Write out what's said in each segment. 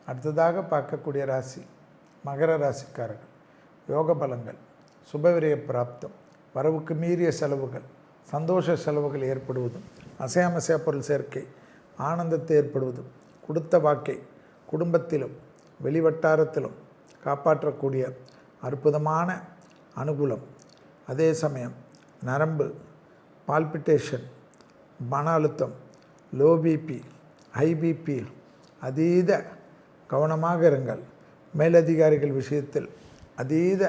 அடுத்ததாக பார்க்கக்கூடிய ராசி மகர ராசிக்காரர்கள். யோக பலங்கள், சுபவிரய பிராப்தம், வரவுக்கு மீறிய செலவுகள், சந்தோஷ செலவுகள் ஏற்படுவதும், அசையாமசையா பொருள் சேர்க்கை, ஆனந்தத்தை ஏற்படுவதும், கொடுத்த வாக்கை குடும்பத்திலும் வெளிவட்டாரத்திலும் காப்பாற்றக்கூடிய அற்புதமான அனுகூலம். அதே சமயம் நரம்பு பால்பிட்டேஷன், மன அழுத்தம், லோ பிபி, ஹை பிபி, அதீத கவனமாக இருங்கள். மேலதிகாரிகள் விஷயத்தில் அதீத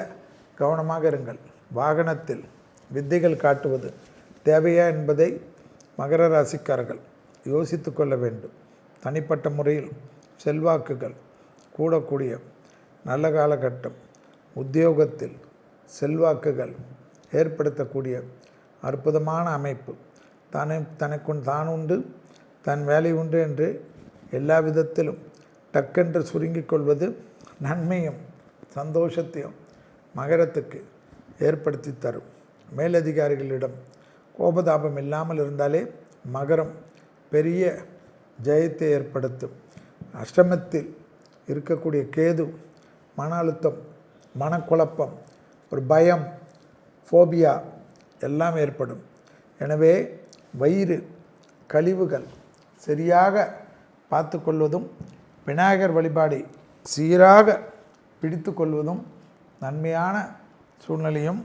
கவனமாக இருங்கள். வாகனத்தில் வித்தைகள் காட்டுவது தேவையா என்பதை மகர ராசிக்காரர்கள் யோசித்து கொள்ள வேண்டும். தனிப்பட்ட முறையில் செல்வாக்குகள் கூடக்கூடிய நல்ல காலகட்டம். உத்தியோகத்தில் செல்வாக்குகள் ஏற்படுத்தக்கூடிய அற்புதமான அமைப்பு. தான் உண்டு தன் வேலை உண்டு என்று எல்லா விதத்திலும் டக்கென்று சுருங்கிக் கொள்வது நன்மையும் சந்தோஷத்தையும் மகரத்துக்கு ஏற்படுத்தி தரும். மேலதிகாரிகளிடம் கோபதாபம் இல்லாமல் இருந்தாலே மகரம் பெரிய ஜெயத்தை ஏற்படுத்தும். அஷ்டமத்தில் இருக்கக்கூடிய கேது மன அழுத்தம், மனக்குழப்பம், ஒரு பயம், ஃபோபியா எல்லாம் ஏற்படும். எனவே வயிறு கழிவுகள் சரியாக பார்த்து கொள்வதும், விநாயகர் வழிபாடை சீராக பிடித்து கொள்வதும் நன்மையான சூழ்நிலையும்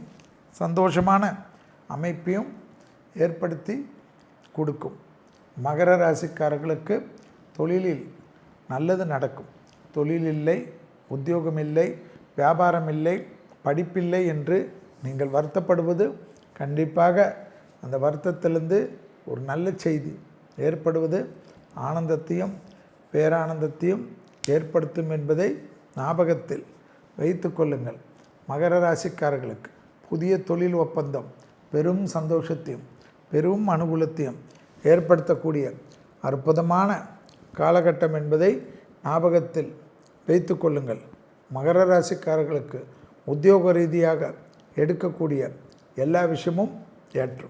சந்தோஷமான அமைப்பையும் ஏற்படுத்தி கொடுக்கும். மகர ராசிக்காரர்களுக்கு தொழிலில் நல்லது நடக்கும். தொழில் இல்லை, உத்தியோகம் இல்லை, வியாபாரம் இல்லை, படிப்பில்லை என்று நீங்கள் வருத்தப்படுவது கண்டிப்பாக அந்த வருத்தத்திலிருந்து ஒரு நல்ல செய்தி ஏற்படுவது ஆனந்தத்தையும் பேரானந்தத்தையும் ஏற்படுத்தும் என்பதை ஞாபகத்தில் வைத்து கொள்ளுங்கள். மகர ராசிக்காரர்களுக்கு புதிய தொழில் ஒப்பந்தம் பெரும் சந்தோஷத்தையும் பெரும் அனுகூலத்தையும் ஏற்படுத்தக்கூடிய அற்புதமான காலகட்டம் என்பதை ஞாபகத்தில் வைத்து கொள்ளுங்கள். மகர ராசிக்காரர்களுக்கு உத்தியோக ரீதியாக எடுக்கக்கூடிய எல்லா விஷயமும் ஏற்றும்.